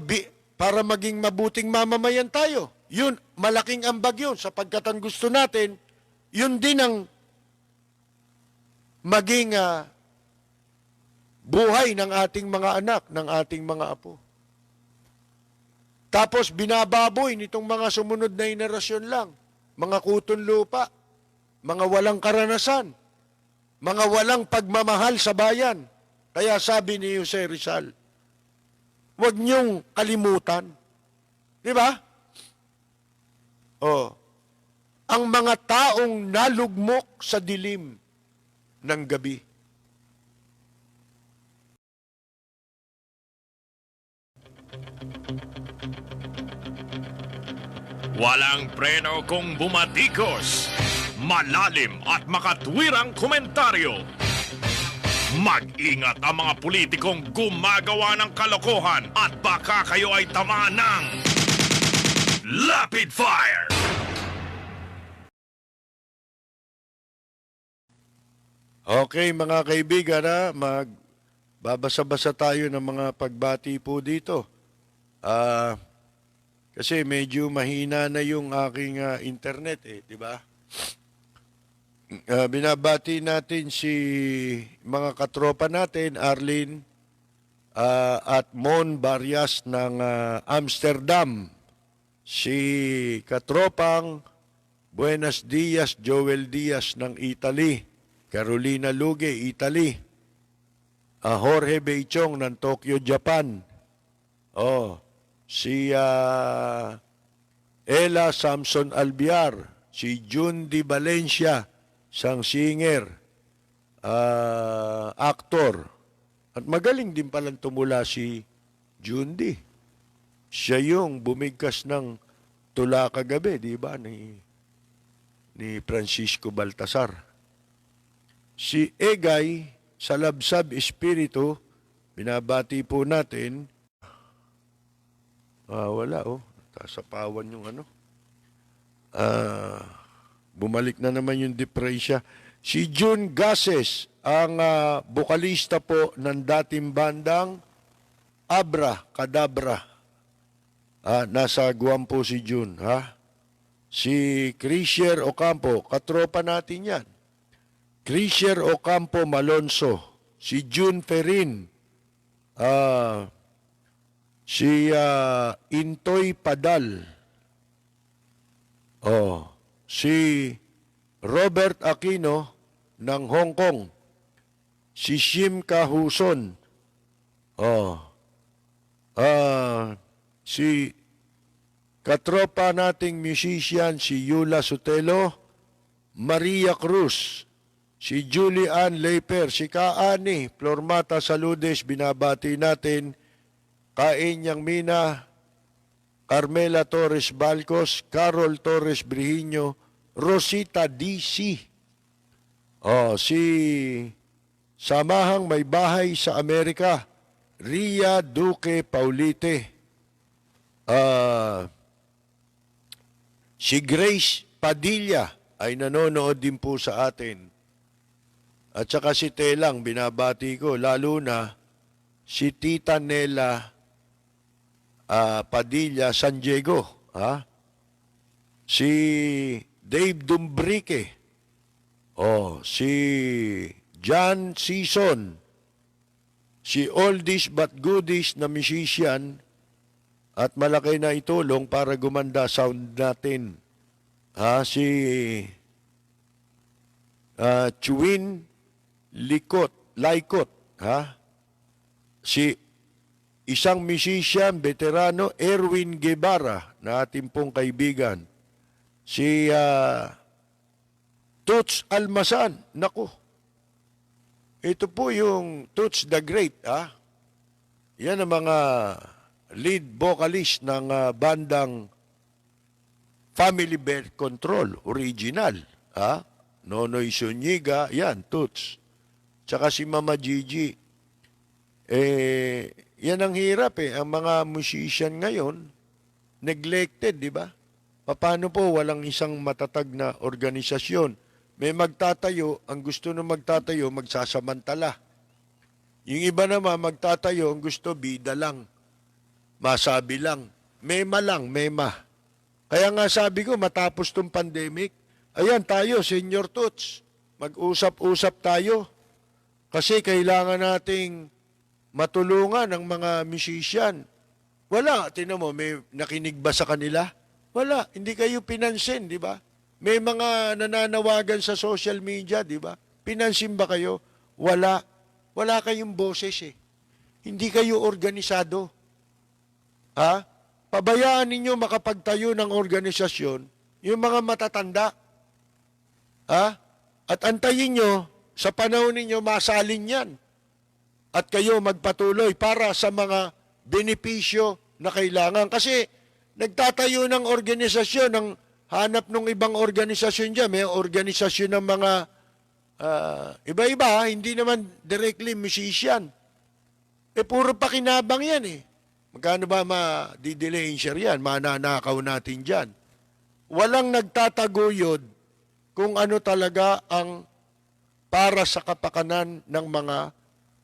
para maging mabuting mamamayan tayo. yun, malaking ambag yun sapagkat ang gusto natin, yun din ang maging buhay ng ating mga anak, ng ating mga apo. Tapos binababoy nitong mga sumunod na henerasyon lang, mga kuton lupa, mga walang karanasan, mga walang pagmamahal sa bayan. Kaya sabi ni Jose Rizal, huwag niyong kalimutan. Di ba? Oh, ang mga taong nalugmok sa dilim ng gabi. Walang preno kung bumatikos. Malalim at makatwirang komentaryo. Mag-ingat ang mga politikong gumagawa ng kalokohan at baka kayo ay tamaan ng Lapid Fire! Okay, mga kaibigan, magbabasa-basa tayo ng mga pagbati po dito. Kasi medyo mahina na yung aking internet, di ba? Binabati natin si mga katropa natin, Arlene at Mon Barrias ng Amsterdam. Si katropang Buenos Dias, Joel Diaz ng Italy. Carolina Luge, Italy. Jorge Beichong ng Tokyo, Japan. Si Ella Samson Albiar, si June Di Valencia, isang singer, actor. At magaling din palang tumula si June Di. Siya yung bumigkas ng tula kagabi, di ba, ni Francisco Baltasar. Si Egay Salabsab Espiritu, binabati po natin. Wala, tasapawan yung bumalik na naman yung depresya. Si June Gases, ang bokalista po ng dating bandang Abra Kadabra. Nasa Guam po si June, ha? Si Crisher Ocampo, katropa natin yan. Crisher Ocampo Malonzo, si June Ferrin, si Intoy Padal, si Robert Aquino ng Hong Kong, si Shim Kahuson, si katropa nating musician si Yula Sotelo, Maria Cruz, si Julian Leiper, si Kaani, Flormata Saludes, binabati natin, Kainyang Mina, Carmela Torres Balcos, Carol Torres Brihiño, Rosita DC, si Samahang May Bahay sa Amerika, Ria Duque Paulite, si Grace Padilla ay nanonood din po sa atin. At saka si Telang, binabati ko, lalo na si Tita Nela Padilla San Diego. Si Dave Dumbrique. Si John Season. Si Oldies but Goodies na musician at malaki na itulong para gumanda sound natin. Si Chuin Laikot, si isang musician, veterano, Erwin Guevara, na ating pong kaibigan. Si Toots Almasan, naku, ito po yung Toots the Great, Yan ang mga lead vocalist ng bandang Family Birth Control, original, Nonoy Zuniga, yan, Toots. Tsaka si Mama Gigi. Yan ang hirap ang mga musician ngayon, neglected, di ba? Paano po walang isang matatag na organisasyon? May magtatayo, ang gusto nung magtatayo, magsasamantala. Yung iba naman magtatayo, ang gusto bida lang, masabi lang, mema lang, mema. Kaya nga sabi ko, matapos tong pandemic, ayan tayo, Senior Tots, mag-usap-usap tayo. Kasi kailangan nating matulungan ang mga musician. Wala, tinan mo, may nakinig ba sa kanila? Wala, hindi kayo pinansin, di ba? May mga nananawagan sa social media, di ba? Pinansin ba kayo? Wala. Wala kayong boses eh. Hindi kayo organisado. Ha? Pabayaan ninyo makapagtayo ng organisasyon yung mga matatanda. Ha? At antayin nyo, sa panahon ninyo, masalin yan. At kayo magpatuloy para sa mga benepisyo na kailangan. Kasi nagtatayo ng organisasyon, ng hanap ng ibang organisasyon dyan. May organisasyon ng mga iba-iba, hindi naman directly musician. Puro pakinabang yan eh. Magkano ba ma-delay share yan? Mananakaw natin dyan. Walang nagtataguyod kung ano talaga ang para sa kapakanan ng mga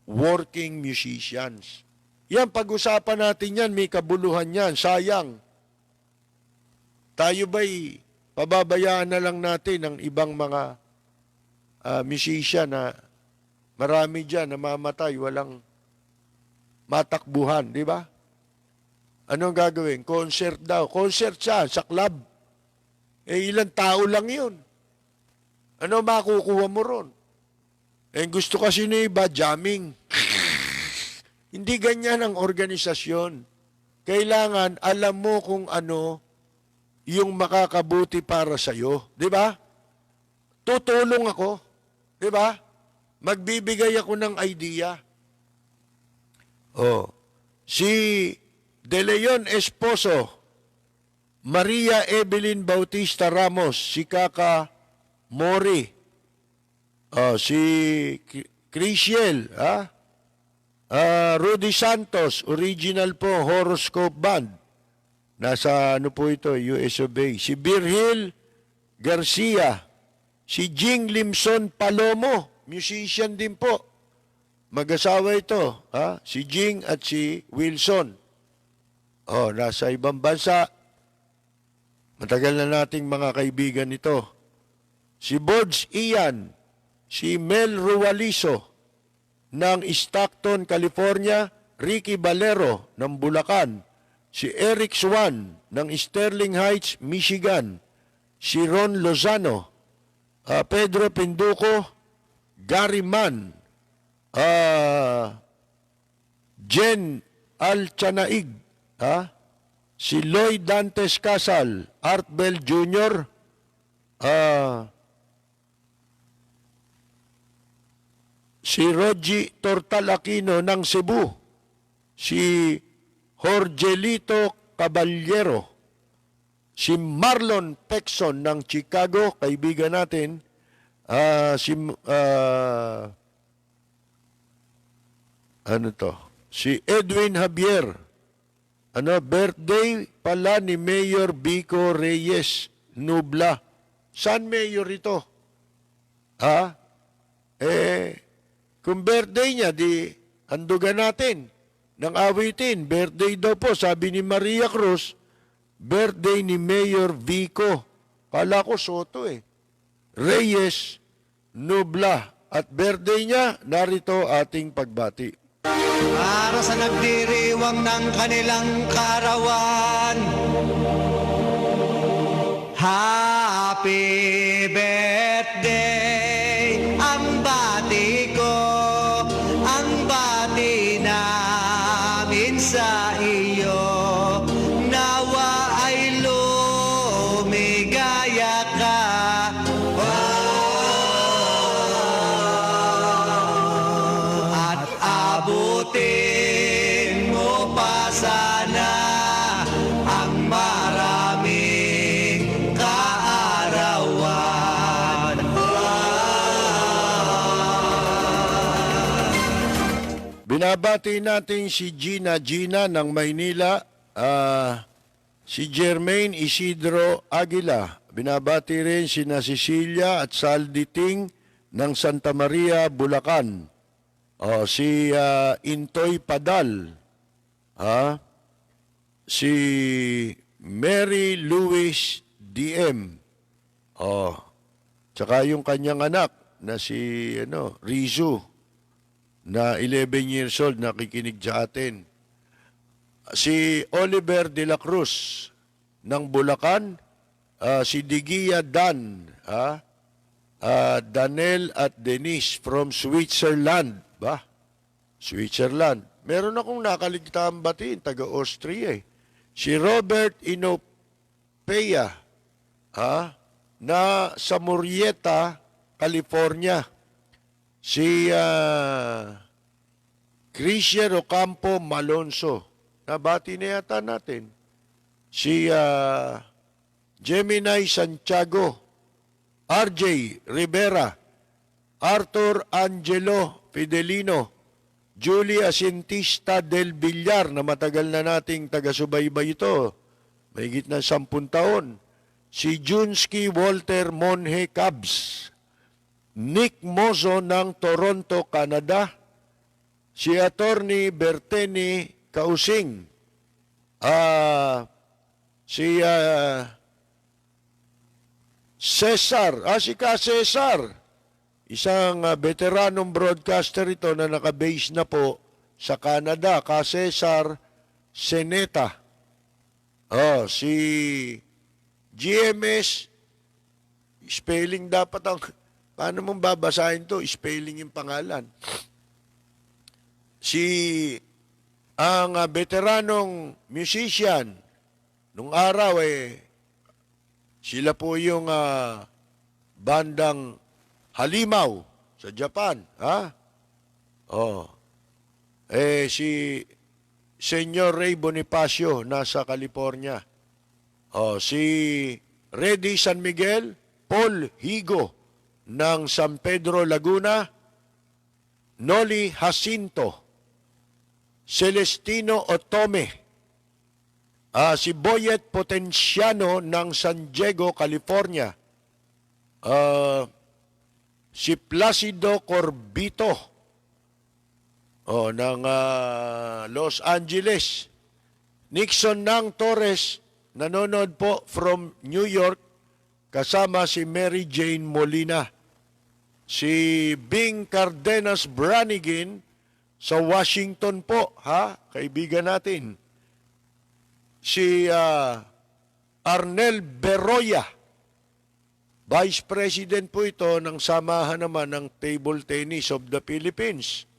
working musicians. Yan, pag-usapan natin yan, may kabuluhan yan. Sayang. Tayo ba'y pababayaan na lang natin ang ibang mga musician na marami dyan namamatay, walang matakbuhan, di ba? Anong gagawin? Concert daw. Concert siya sa club. Ilang tao lang yun. Ano makukuha mo ron? Gusto kasi ni iba, jamming. Hindi ganyan ang organisasyon. Kailangan alam mo kung ano yung makakabuti para sa'yo. Di ba? Tutulong ako. Di ba? Magbibigay ako ng idea. Si De Leon Esposo, Maria Evelyn Bautista Ramos, si Kaka Mori, si Crisiel, Rudy Santos, original po, Horoscope Band. Nasa ano po ito, US of A. Si Birhil Garcia, si Jing Limson Palomo, musician din po. Mag-asawa ito, si Jing at si Wilson. Nasa ibang bansa. Matagal na nating mga kaibigan ito. Si Bodge Ian, si Mel Rualiso ng Stockton, California, Ricky Valero ng Bulacan, si Eric Swan ng Sterling Heights, Michigan, si Ron Lozano, Pedro Pinduco, Gary Mann, Jen Alchanaig, si Lloyd Dantes Casal, Art Bell Jr., si Rogie Tortal Aquino ng Cebu, si Jorgelito Caballero, si Marlon Pexon ng Chicago, kaibigan natin, si Edwin Javier, birthday pala ni Mayor Vico Reyes Nubla. Saan mayor ito? Kung birthday niya, di handugan natin ng awitin. Birthday daw po, sabi ni Maria Cruz, birthday ni Mayor Vico. Kala ko Soto Reyes Nubla. At birthday niya, narito ating pagbati. Para sa nagdiriwang ng kanilang karawan, Happy birthday, ang bati ko, ang bati namin sa iyo. Nawa ay lumigaya ka. At abutin mo pa sana ang maraming kaarawan. Binabati natin si Gina ng Maynila, si Jermaine Isidro Aguila. Binabati rin sina Cecilia at Saldi Ting ng Santa Maria, Bulacan. Si Intoy Padal, si Mary Louise DM. Oh. Tsaka yung kanyang anak na si Rizu na 11 years old nakikinig sa atin. Si Oliver de la Cruz ng Bulacan, si Digia Dan, Danel at Denise from Switzerland, ba? Switzerland. Meron akong nakaligtaan batiin, taga-Austria eh. Si Robert Inopea, na sa Murrieta, California. Si Christian Ocampo Malonzo, nabati na yata natin. Si Gemini Santiago, RJ Rivera, Arthur Angelo Fidelino, Julia Sintista del Villar, na matagal na nating taga-subaybay ito, mahigit na 10 taon. Si Junski Walter Monhe Cabs, Nick Mozo ng Toronto, Canada, si Attorney Berteni Kausing, si Cesar, si Ka Cesar, isang veteranong broadcaster ito na nakabase na po sa Canada, Ka Cesar Seneta. Si GMS, spelling dapat ang, paano mong babasahin to? Spelling yung pangalan. Ang veteranong musician, nung araw sila po yung bandang Halimaw sa Japan, si Senyor Ray Bonifacio nasa California. Si Reddy San Miguel, Paul Higo ng San Pedro, Laguna, Noli Jacinto, Celestino Otome, si Boyet Potenciano ng San Diego, California, si Placido Corbito ng Los Angeles, Nixon Nang Torres, nanonood po from New York, kasama si Mary Jane Molina, si Bing Cardenas Branigin sa Washington po, kaibigan natin, si Arnel Beroya, Vice President po ito ng samahan naman ng Table Tennis of the Philippines.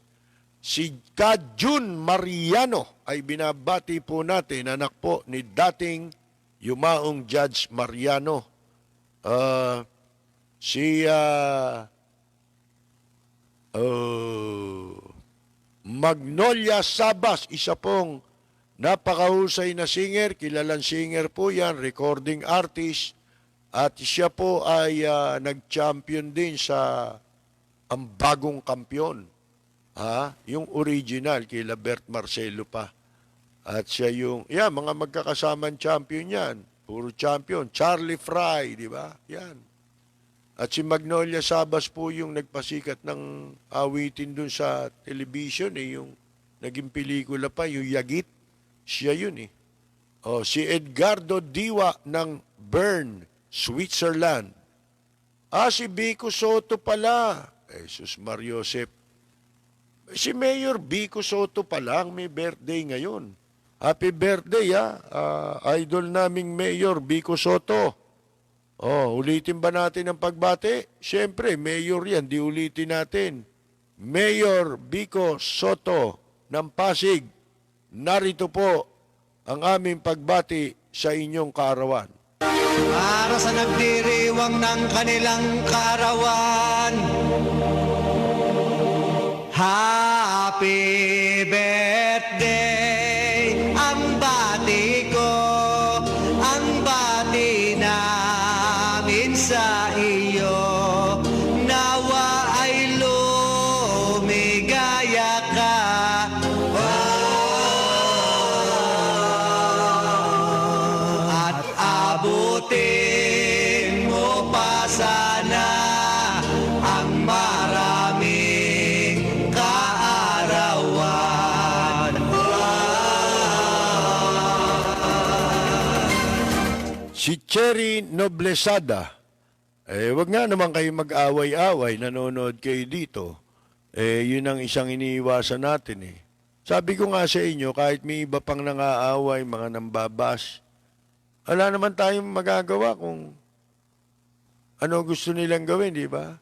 Si Kajun Mariano ay binabati po natin, anak po ni dating yumaong Judge Mariano. Si Magnolia Sabas, isa pong napakahusay na singer, kilalang singer po yan, recording artist, at siya po ay nag-champion din sa ang bagong kampyon. Yung original, kila Bert Marcelo pa. At siya yung, mga magkakasamang champion yan. Puro champion. Charlie Fry, di ba? Yan. At si Magnolia Sabas po yung nagpasikat ng awitin dun sa television, yung naging pelikula pa, yung Yagit. Siya yun si Edgardo Diwa ng Bern, Switzerland. Si Vico Soto pala. Jesus Mariosep. Si Mayor Vico Soto pa lang may birthday ngayon. Happy birthday, idol naming Mayor Vico Soto. Ulitin ba natin ang pagbati? Siyempre, Mayor yan, di ulitin natin. Mayor Vico Soto ng Pasig, narito po ang aming pagbati sa inyong kaarawan. Para sa nagdiriwang ng kanilang kaarawan, Happy birthday, ang bati ko, ang bati namin sa iyo. Nawa ay lumigaya ka. At abutin mo pa sana ang maraming kaarawan. Cherry Noblesada. Wag nga naman kayo mag-away-away, nanonood kayo dito. Yun ang isang iniiwasan natin eh. Sabi ko nga sa inyo, kahit may iba pang nangaaway, mga nambabas, wala naman tayong magagawa kung ano gusto nilang gawin, di ba?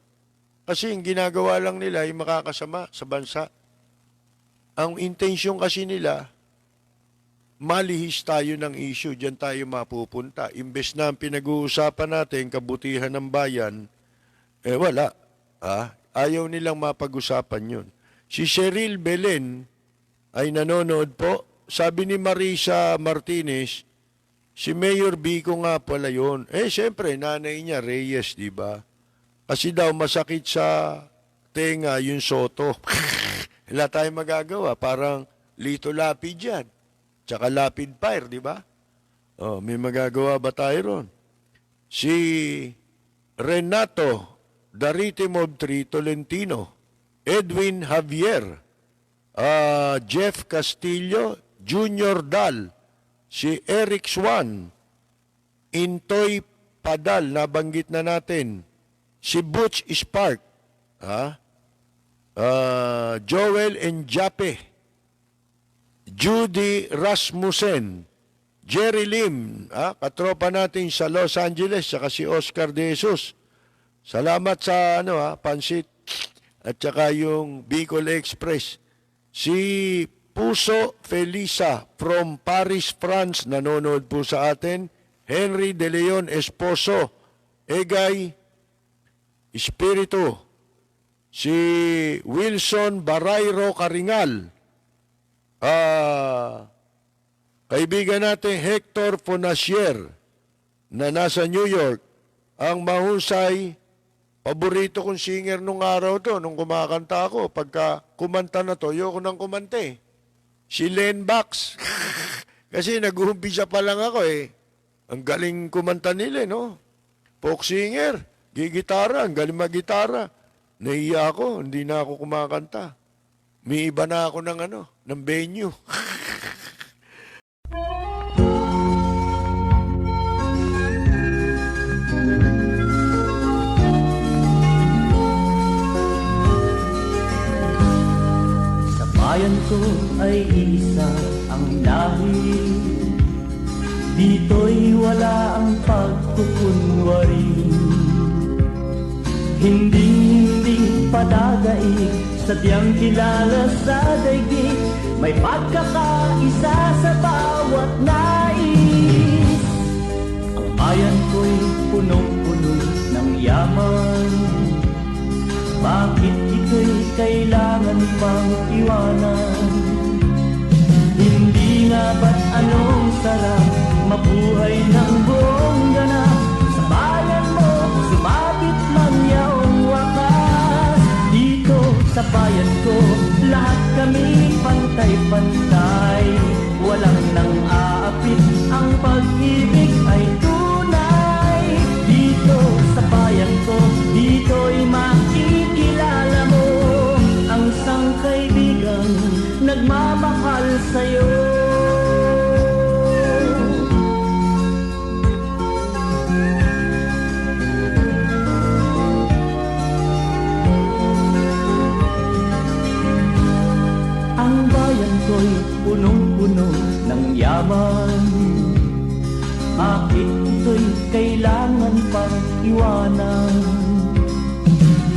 Kasi yung ginagawa lang nila ay makakasama sa bansa. Ang intensyon kasi nila, malihis tayo ng issue, diyan tayo mapupunta. Imbes na ang pinag-uusapan natin, kabutihan ng bayan, wala. Ayaw nilang mapag-usapan yun. Si Cheryl Belen ay nanonood po. Sabi ni Marisa Martinez, si Mayor Vico nga pala yun. Siyempre, nanay niya, Reyes, di ba? Kasi daw masakit sa tenga yung Soto. Wala tayong magagawa. Parang Lito Lapid yan. Tsaka Lapid Fire, di ba? May magagawa ba tayo ron? Si Renato Darite Mob 3 Tolentino, Edwin Javier, Jeff Castillo, Junior Dal, si Eric Swan, Intoy Padal, nabanggit na natin, si Butch Spark, Joel Enjape, Judy Rasmussen, Jerry Lim, katropa natin sa Los Angeles, saka si Oscar De Jesus. Salamat sa pansit at saka yung Bicol Express. Si Puso Felisa from Paris, France, nanonood po sa atin. Henry De Leon Esposo, Egay Espiritu. Si Wilson Barayro Karingal. Kaibigan natin Hector Fonasier na nasa New York. Ang mahusay, paborito kong singer nung araw to, nung kumakanta ako. Pagka kumanta na to, ayoko nang kumante. Si Len Bax. Kasi nag-uumpisa pa lang ako eh. Ang galing kumanta nila, no? Folk singer, gigitara, ang galing mag-gitara. Naiya ako, hindi na ako kumakanta. May iba na ako ng venue. Bayan ko ay isa ang lahi, dito'y wala ang pagkukunwari. Hindi padadaig, sadyang kilala sa daigdig, may pagkakaisa sa bawat nais. Ang bayan ko'y punong-puno ng yaman, bakit ito'y kailangan pang iwanan? Hindi nga ba't anong sarap mabuhay ng buong ganap? Sa bayan mo, sumabit man yaong wakas. Dito sa bayan ko, lahat kami pantay-pantay. Walang nang aapit, ang pag-ibig ay tunay. Dito sa bayan ko, dito'y makikilala mo ang isang kaibigang nagmamahal sa'yo. Ang bayan ko'y punong-puno ng yaman, bakit ito'y kailangan pang iwanan?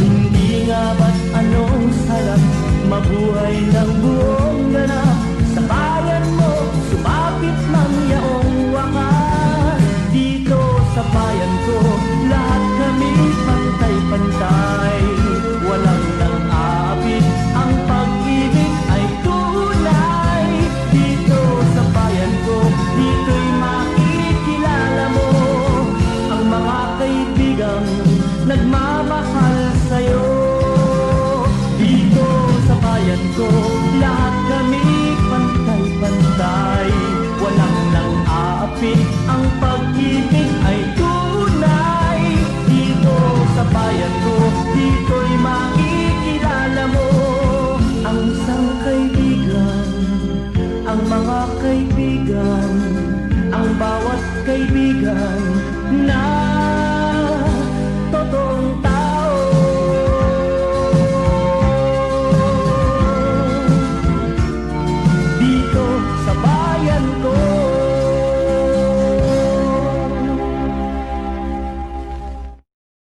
Hindi nga ba't anong sarap mabuhay ng buong ganap? Sa bayan mo, sumapit ng yaong wakas. Dito sa bayan ko, lahat kami pantay-pantay. Walang nang aapit, ang pag-ibig ay tunay. Dito sa bayan ko, dito'y makikilala mo ang mga kaibigang nagmamahal sa'yo. Dito sa bayan ko,